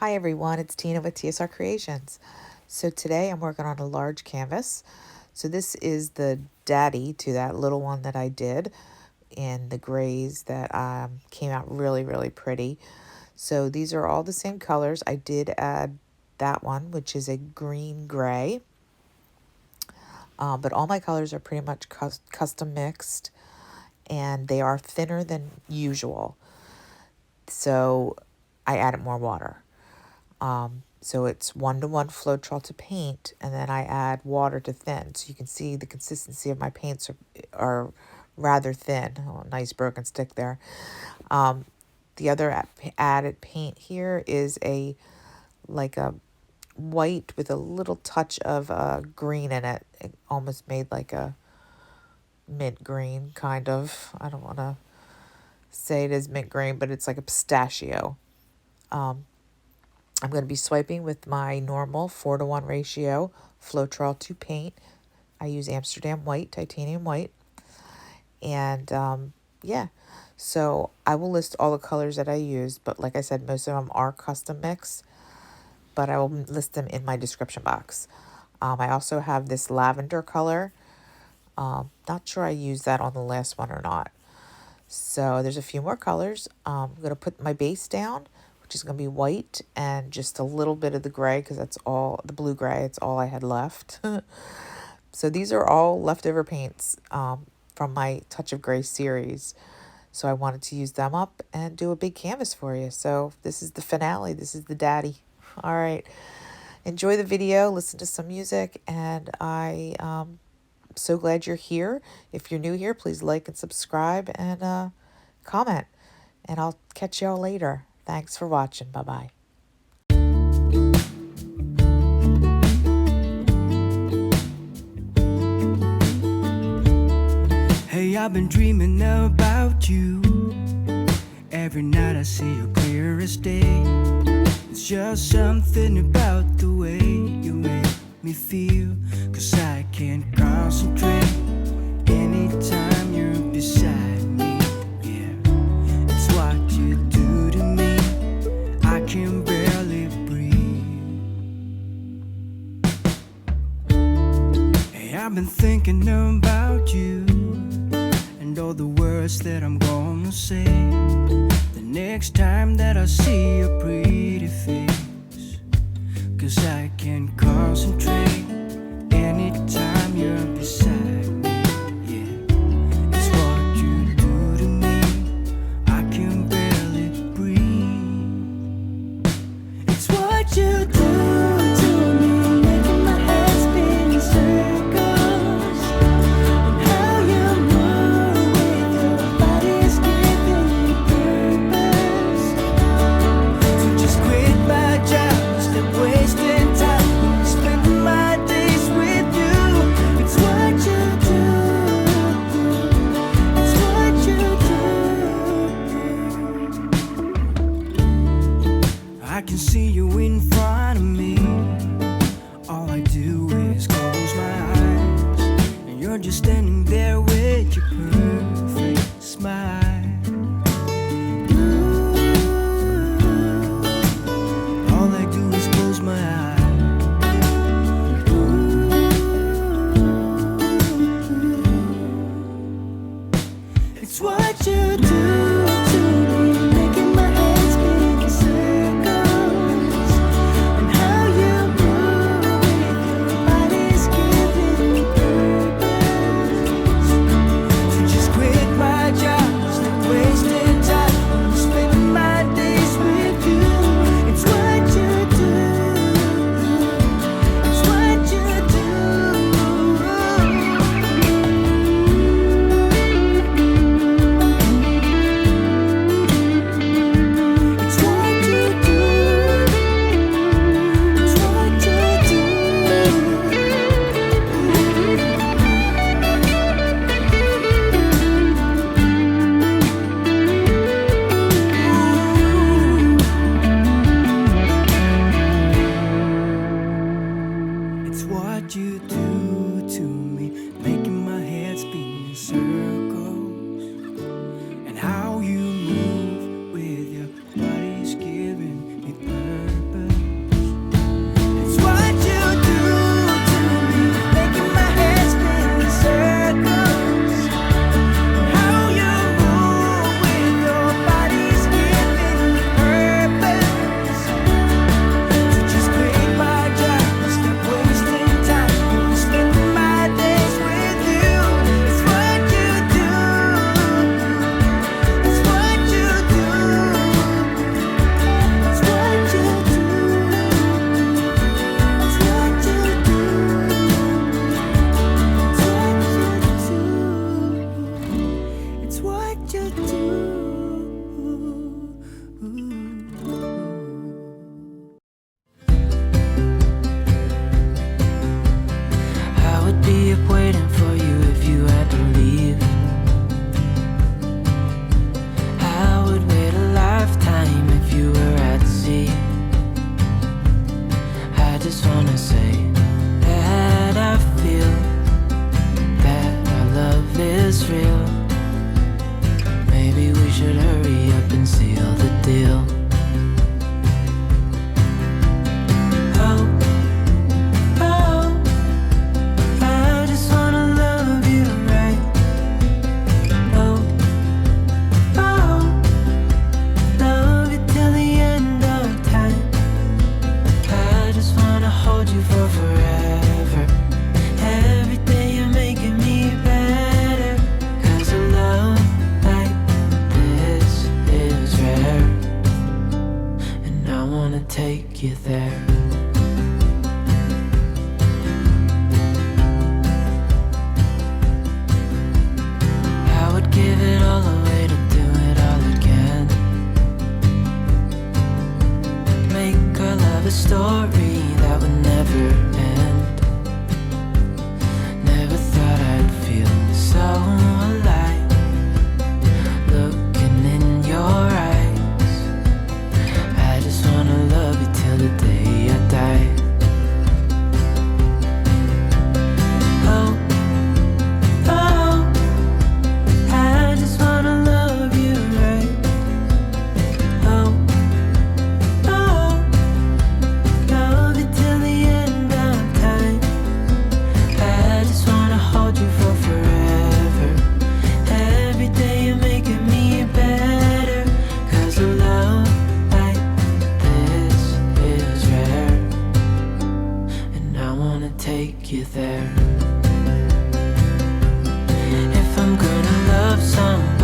Hi everyone, it's Tina with TSR Creations. So today I'm working on a large canvas. So this is the daddy to that little one that I did in the grays that came out really pretty. So these are all the same colors. I did add that one, which is a green gray. But all my colors are pretty much custom mixed, and they are thinner than usual. So I added more water. So it's 1:1 floetrol to paint, and then I add water to thin. So you can see the consistency of my paints are rather thin. Oh, nice broken stick there. The other added paint here is like a white with a little touch of green in it. It almost made like a mint green, kind of. I don't want to say it is mint green, but it's like a pistachio. I'm going to be swiping with my normal 4:1 ratio floetrol to paint. I use Amsterdam white, titanium white. And yeah, so I will list all the colors that I use, but like I said, most of them are custom mix, but I will list them in my description box. I also have this lavender color. Not sure I used that on the last one or not. So there's a few more colors. I'm going to put my base down, which is going to be white and just a little bit of the gray, because that's all, the blue gray, it's all I had left. So these are all leftover paints from my Touch of Gray series. So I wanted to use them up and do a big canvas for you. So this is the finale. This is the daddy. All right. Enjoy the video, listen to some music, and I'm so glad you're here. If you're new here, please like and subscribe and comment. And I'll catch y'all later. Thanks for watching. Bye-bye. Hey, I've been dreaming about you. Every night I see you clear as day. It's just something about the way you make me feel, 'cause I can't concentrate anytime you're beside me. Yeah, it's what you do to me. I can barely breathe. Hey, I've been thinking about you and all the words that I'm gonna say the next time that I see your pretty face, 'cause I can't concentrate anytime you're beside me. Yeah, it's what you do to me. I can barely breathe. It's what you do to me, making my head spin in circles, and how you move with your body's giving me purpose. So just quit my job, stop wasting time, spending my days with you. It's what you do. It's what you do. I can see you in front of me. All I do is close my eyes, and you're just standing there with your perfect smile. Ooh, all I do is close my eyes. Ooh, it's what you do to me, making my head spin in circles, and how you move with your body's giving me purpose. So just quit my job, stop wasting time, I'm spending my days with you. It's what you do. It's what you do. It's what you do. It's what you do. It's what you do to me, making my head spin in circles, and how you move with your body's giving me purpose. be up waiting for you if you had to leave. I would wait a lifetime if you were at sea. I just wanna say that I feel that our love is real. Maybe we should hurry up and seal the deal. Oh, oh, I just wanna love you right. Oh, oh, love you till the end of time. I just wanna hold you for forever. Every day you're making me better. 'Cause a love like this is rare, and I wanna take you there. I would give it all away to do it all again. Make our love a story that would never end. Never thought I'd feel so alive, looking in your eyes. I just wanna love you till the day I die. Oh, oh, I just wanna love you right. Oh, oh, love you till the end of time. I just wanna hold you for forever. Every day you're making me better. 'Cause a love like this is rare, and I wanna take you there. If I'm gonna love someone,